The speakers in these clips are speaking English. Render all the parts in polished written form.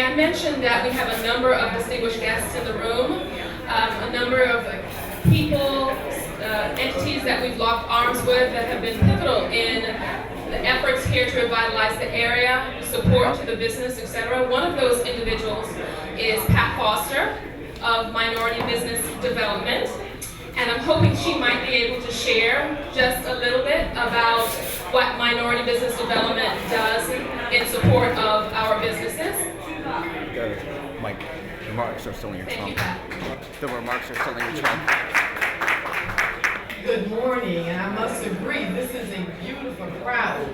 I mentioned that we have a number of distinguished guests in the room, a number of people, entities that we've locked arms with that have been pivotal in the efforts here to revitalize the area, support to the business, etc. One of those individuals is Pat Foster of Minority Business Development. And I'm hoping she might be able to share just a little bit about what Minority Business Development does in support of our businesses. Mike, the remarks are still in your trunk. The remarks are still in your trunk. Good morning, and I must agree, this is a beautiful crowd.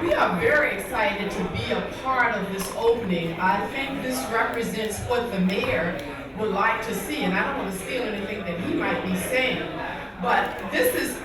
We are very excited to be a part of this opening. I think this represents what the mayor would like to see, and I don't want to steal anything that he might be saying, but this is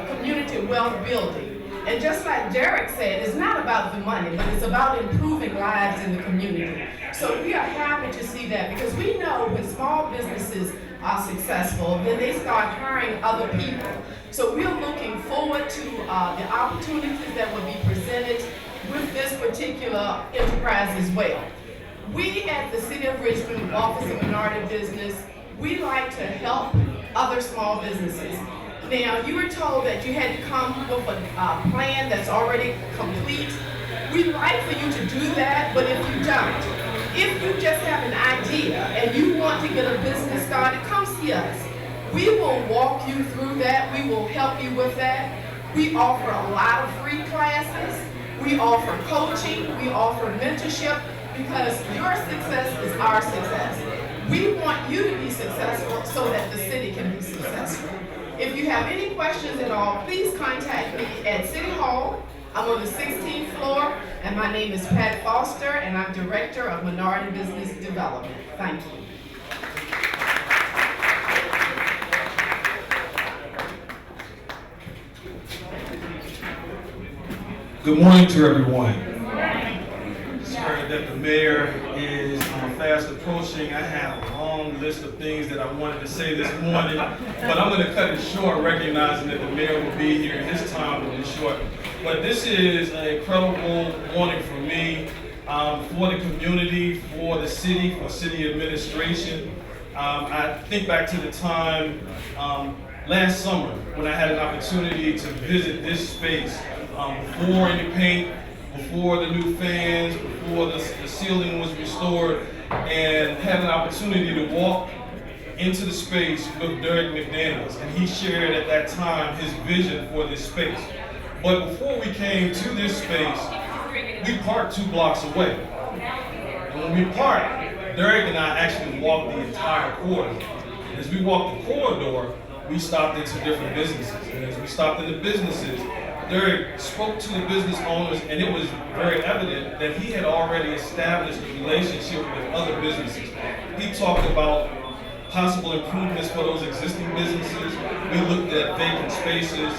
community wealth building. And just like Derek said, it's not about the money, but it's about improving lives in the community. So we are happy to see that, because we know when small businesses are successful, then they start hiring other people. So we're looking forward to the opportunities that will be presented with this particular enterprise as well. We at the City of Richmond Office of Minority Business, we like to help other small businesses. Now, you were told that you had to come with a plan that's already complete. We'd like for you to do that, but if you don't, if you just have an idea and you want to get a business started, come see us. We will walk you through that. We will help you with that. We offer a lot of free classes. We offer coaching. We offer mentorship, because your success is our success. We want you to be successful so that the city can be successful. If you have any questions at all, please contact me at City Hall. I'm on the 16th floor, and my name is Pat Foster, and I'm Director of Minority Business Development. Thank you. Good morning to everyone. Heard that the mayor is fast approaching. I have a long list of things that I wanted to say this morning, but I'm going to cut it short, recognizing that the mayor will be here and his time will be short. But this is an incredible morning for me, for the community, for the city, for city administration. I think back to the time last summer when I had an opportunity to visit this space before any paint, before the new fans, before the ceiling was restored, and had an opportunity to walk into the space with Derek McDaniels, and he shared at that time his vision for this space. But before we came to this space, we parked 2 blocks away. And when we parked, Derek and I actually walked the entire corridor. As we walked the corridor, we stopped into different businesses. And as we stopped in the businesses, Derek spoke to the business owners, and it was very evident that he had already established a relationship with other businesses. He talked about possible improvements for those existing businesses. We looked at vacant spaces.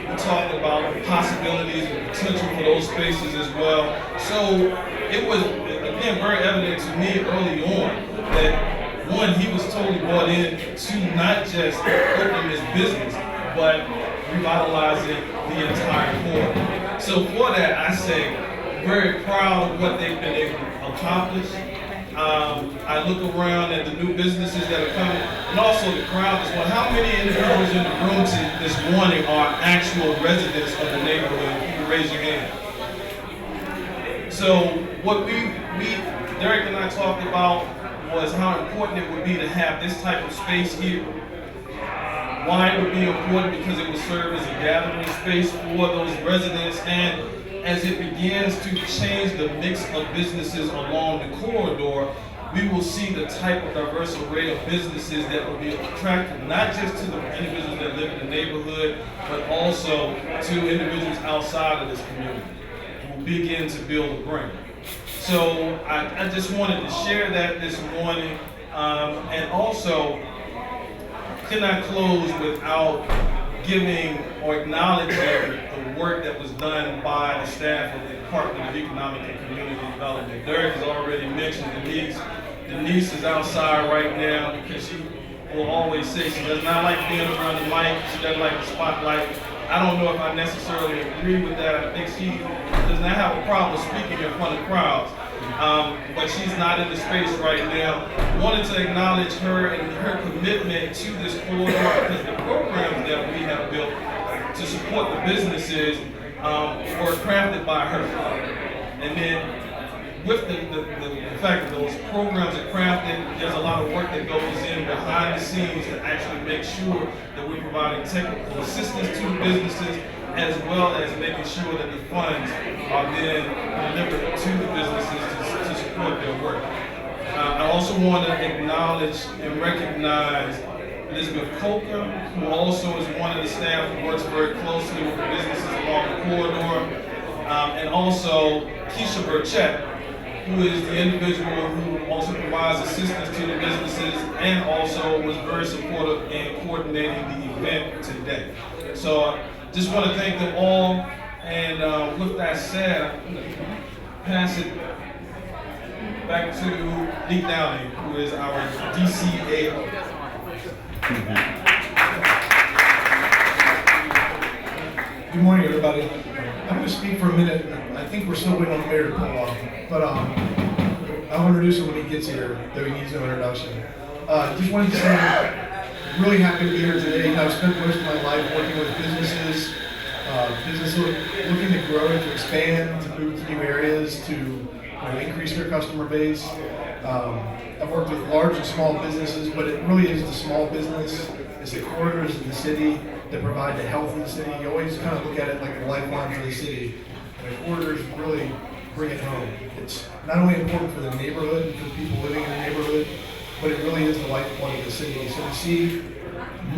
We talked about possibilities and potential for those spaces as well. So it was, again, very evident to me early on that, one, he was totally bought in to not just open this business, but revitalizing the entire corridor. So for that, I say, very proud of what they've been able to accomplish. I look around at the new businesses that are coming, and also the crowd as well. How many individuals in the room this morning are actual residents of the neighborhood? You can raise your hand. So what Derek and I talked about was how important it would be to have this type of space here. Why it would be important? Because it would serve as a gathering space for those residents, and as it begins to change the mix of businesses along the corridor, we will see the type of diverse array of businesses that will be attractive, not just to the individuals that live in the neighborhood, but also to individuals outside of this community. We'll begin to build a brand. So I just wanted to share that this morning, and also could not close without giving or acknowledging the work that was done by the staff of the Department of Economic and Community Development. Derek has already mentioned Denise. Denise is outside right now because she will always say she does not like being around the mic. She doesn't like the spotlight. I don't know if I necessarily agree with that. I think she does not have a problem speaking in front of crowds. but she's not in the space right now. Wanted to acknowledge her and her commitment to this corridor because the programs that we have built to support the businesses were crafted by her. And then with the fact that those programs are crafted, there's a lot of work that goes in behind the scenes to actually make sure that we're providing technical assistance to businesses, as well as making sure that the funds are then delivered to the businesses to support their work. I also want to acknowledge and recognize Elizabeth Coker, who also is one of the staff who works very closely with the businesses along the corridor, and also Keisha Burchett, who is the individual who also provides assistance to the businesses and also was very supportive in coordinating the event today. So just want to thank them all, and with that said, pass it back to Lee Downey, who is our DCAO. Good morning, everybody. I'm going to speak for a minute. I think we're still waiting on the mayor to pull off, but I'll introduce him when he gets here, though he needs no introduction. Just wanted to say, really happy to be here today. I've spent most of my life working with businesses, looking to grow, to expand, to move to new areas, to increase their customer base. I've worked with large and small businesses, but it really is the small business, it's the corridors in the city that provide the health of the city. You always kind of look at it like the lifeline for the city. The corridors really bring it home. It's not only important for the neighborhood and for the people living in the neighborhood, but it really is the lifeblood of the city. So to see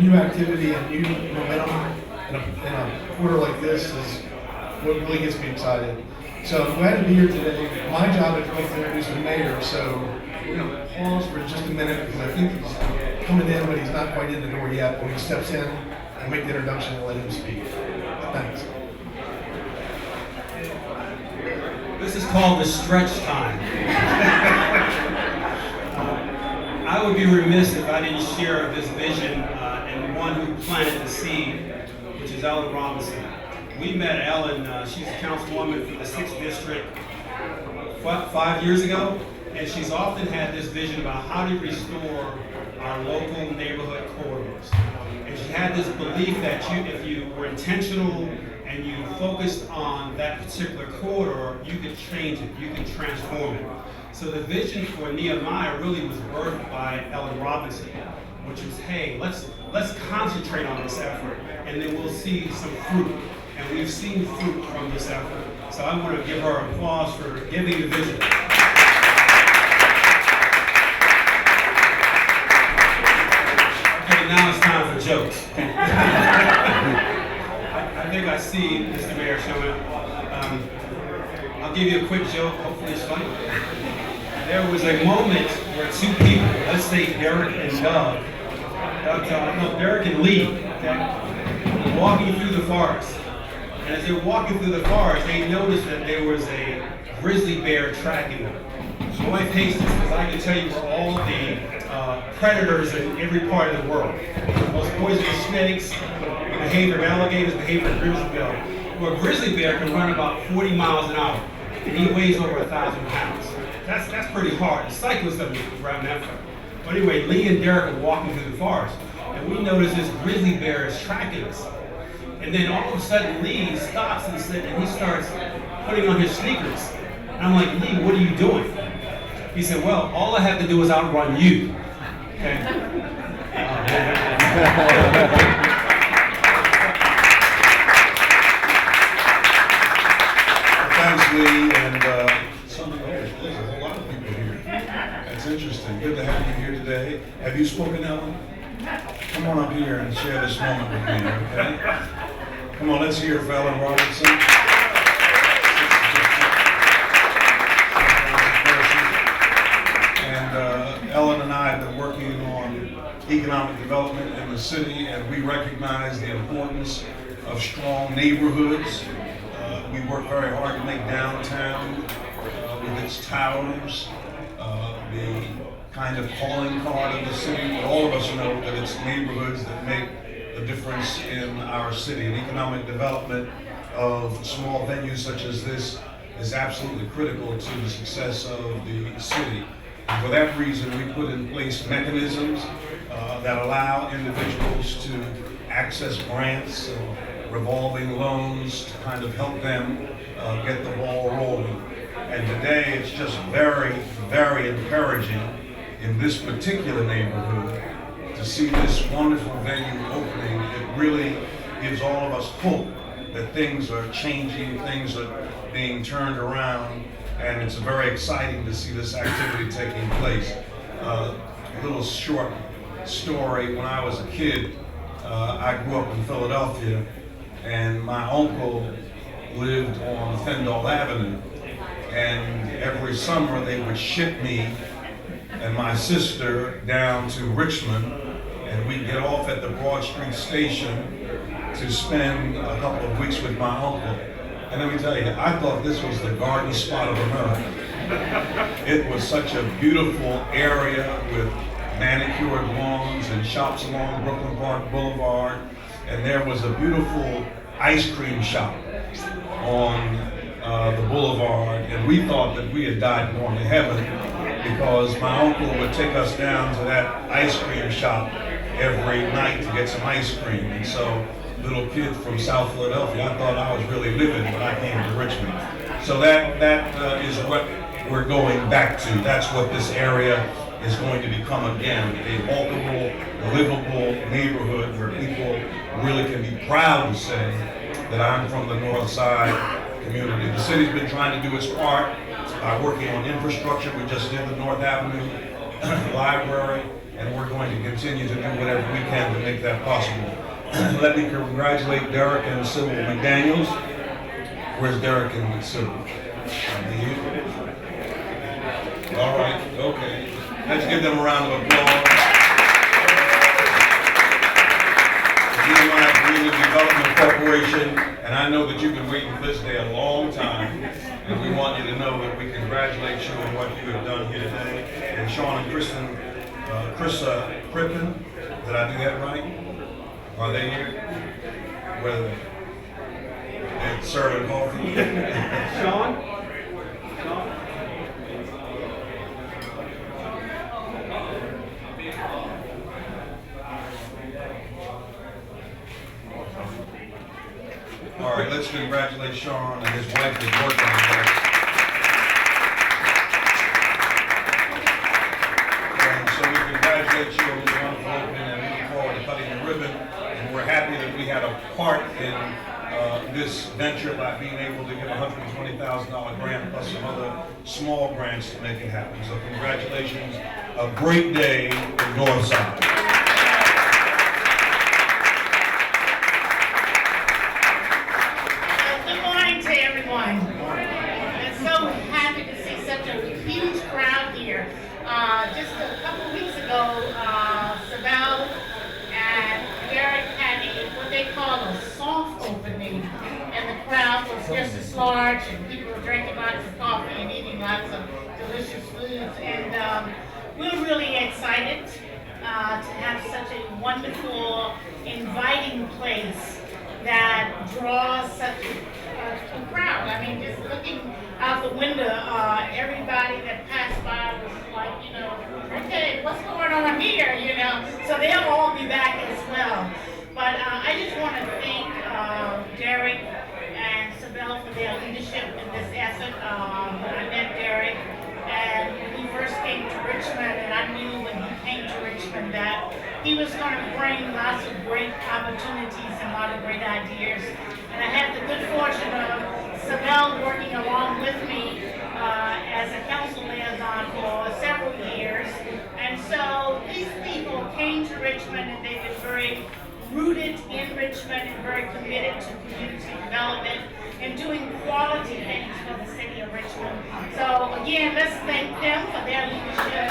new activity and new momentum in a quarter like this is what really gets me excited. So I'm glad to be here today. My job is really to introduce the mayor, so we're going to pause for just a minute because I think he's coming in, but he's not quite in the door yet. When he steps in, I'll make the introduction and let him speak. Thanks. This is called the stretch time. I would be remiss if I didn't share this vision and the one who planted the seed, which is Ellen Robinson. We met Ellen, she's a councilwoman for the 6th District 5 years ago, and she's often had this vision about how to restore our local neighborhood corridors. And she had this belief that if you were intentional and you focused on that particular corridor, you could change it, you could transform it. So the vision for Nehemiah really was birthed by Ellen Robinson, which was, hey, let's concentrate on this effort, and then we'll see some fruit. And we've seen fruit from this effort. So I want to give her applause for giving the vision. Okay, now it's time for jokes. I think I see Mr. Mayor showing up. I'll give you a quick joke, hopefully it's funny. There was a moment where two people, let's say Derek and Doug, Derek and Lee, okay, were walking through the forest. And as they were walking through the forest, they noticed that there was a grizzly bear tracking them. So my patience, because I can tell you where all the predators in every part of the world. Most poisonous snakes, behavior of alligators, behavior of grizzly bear. Well, a grizzly bear can run about 40 miles an hour, and he weighs over 1,000 pounds. That's pretty hard. The cyclists don't run that far. But anyway, Lee and Derek are walking through the forest, and we notice this grizzly bear is tracking us. And then all of a sudden, Lee stops and he starts putting on his sneakers. And I'm like, Lee, what are you doing? He said, well, all I have to do is outrun you. Okay? Thanks, Lee, and there's a whole lot of people here. That's interesting. Good to have you here today. Have you spoken, Ellen? Come on up here and share this moment with me, okay? Come on, let's hear it for Ellen Robinson. And Ellen and I have been working on economic development in the city, and we recognize the importance of strong neighborhoods. We work very hard to make downtown, with its towers, the kind of calling card of the city. But all of us know that it's neighborhoods that make the difference in our city. And economic development of small venues such as this is absolutely critical to the success of the city. And for that reason, we put in place mechanisms that allow individuals to access grants and revolving loans to kind of help them get the ball rolling. And today, it's just very, very encouraging in this particular neighborhood to see this wonderful venue opening. It really gives all of us hope that things are changing, things are being turned around, and it's very exciting to see this activity taking place. A little short story, when I was a kid, I grew up in Philadelphia, and my uncle lived on Fendall Avenue, and every summer they would ship me and my sister down to Richmond, and we'd get off at the Broad Street station to spend a couple of weeks with my uncle. And let me tell you, I thought this was the garden spot of America. It was such a beautiful area with manicured lawns and shops along Brooklyn Park Boulevard. And there was a beautiful ice cream shop on the boulevard. And we thought that we had died and gone to heaven because my uncle would take us down to that ice cream shop every night to get some ice cream. And so, little kid from South Philadelphia, I thought I was really living when I came to Richmond. So that is what we're going back to. That's what this area is going to become again, a walkable, livable neighborhood where people really can be proud to say that I'm from the North Side community. The city's been trying to do its part by working on infrastructure. We just did the North Avenue Library, and we're going to continue to do whatever we can to make that possible. Let me congratulate Derek and Sybil McDaniels. Where's Derek and Sybil? All right, okay. Let's give them a round of applause. The Nehemiah Community Development Corporation, and I know that you've been waiting for this day a long time, and we want you to know that we congratulate you on what you have done here today. And Sean and Kristen, Krista Crippen, did I do that right? Are they here? Where are they? They're serving coffee. Sean? All right, let's congratulate Sean and his wife who's working on this. And so we congratulate you on this wonderful opening, and we look forward to cutting the ribbon. And we're happy that we had a part in this venture by being able to give a $120,000 grant plus some other small grants to make it happen. So congratulations. A great day in Northside. Good morning to everyone. I'm so happy to see such a huge crowd here. Just a couple weeks ago, Sabelle and Derek had what they call a soft opening, and the crowd was just as large, and people were drinking lots of coffee and eating lots of delicious foods. And we're really excited to have such a wonderful, inviting place that draws such a crowd. I mean, just looking out the window, everybody that passed by was like, you know, okay, what's going on here, you know? So they'll all be back as well. But I just want to thank Derek and Sabelle for their leadership in this effort. I met Derek, and when he first came to Richmond, and I knew when he came to Richmond that he was going to bring lots of great opportunities and a lot of great ideas. And I had the good fortune of Sabelle working along with me as a council liaison for several years. And so these people came to Richmond, and they've been very rooted in Richmond and very committed to community development and doing quality things for the city of Richmond. So again, let's thank them for their leadership.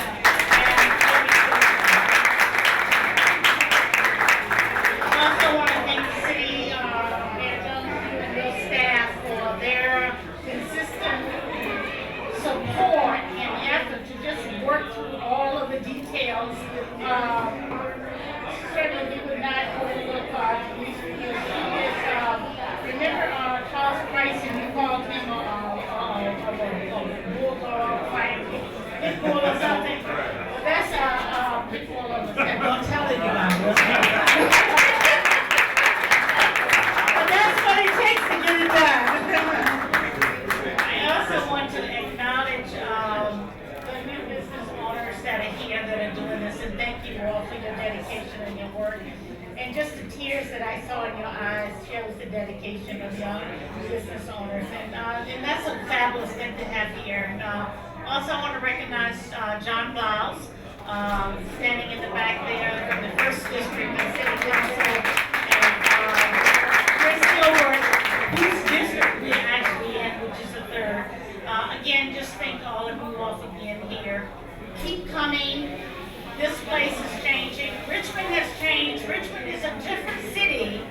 I also want to thank the city manager and their staff for their consistent support and effort to just work through all of the details. Certainly we would not overlook remember Charles Price, and we called him that I saw in your eyes shows the dedication of young business owners, and that's a fabulous thing to have here. And also, I want to recognize John Biles, standing in the back there from the First District of City Council, and Chris Gilbert, whose district we are actually in, which is the third. Again, just thank all of you all for being here. Keep coming. This place is changing. Richmond has changed. Richmond is a different city.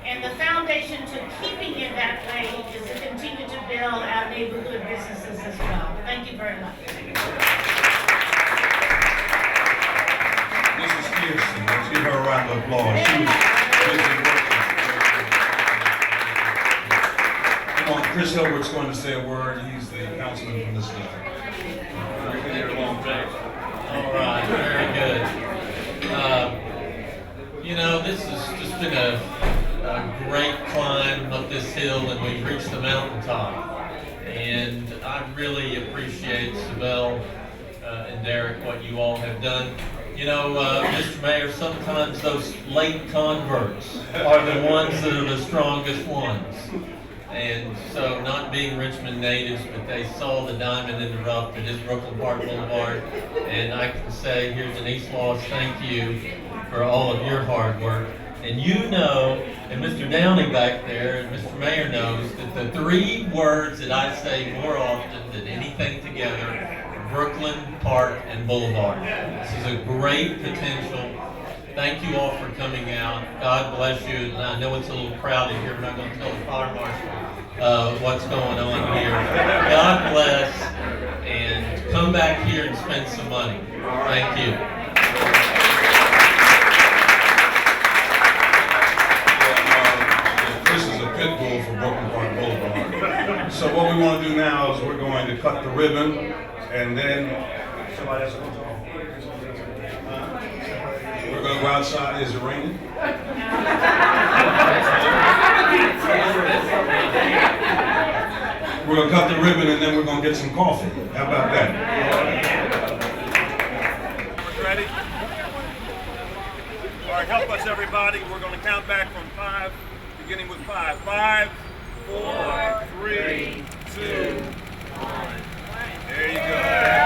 And the foundation to keeping it that way is to continue to build our neighborhood businesses as well. Thank you very much. Mrs. Kirsten, let's give her a round of applause. She was busy working. Come on, Chris Hilbert's going to say a word. He's the councilman from this district. We've been here a long time. All right, very good. You know, this has just been a great climb up this hill, and we've reached the mountaintop. And I really appreciate Sibel and Derek, what you all have done. You know, Mr. Mayor, sometimes those late converts are the ones that are the strongest ones. And so, not being Richmond natives, but they saw the diamond in the rough that is Brooklyn Park Boulevard. And I can say here to East Los, thank you for all of your hard work. And you know, and Mr. Downey back there, and Mr. Mayor knows, that the three words that I say more often than anything together, Brooklyn Park and Boulevard. This is a great potential. Thank you all for coming out. God bless you. And I know it's a little crowded here. We're not going to tell the fire marshal what's going on here. God bless, and come back here and spend some money. Thank you. This is a pit bull for Brooklyn Park Boulevard. So what we want to do now is we're going to cut the ribbon, and then somebody else going to talk. We're going to go outside. Is it raining? We're going to cut the ribbon, and then we're going to get some coffee. How about that? Ready? All right, help us, everybody. We're going to count back from 5, beginning with 5. 5, 4, 3, 2, 1. There you go.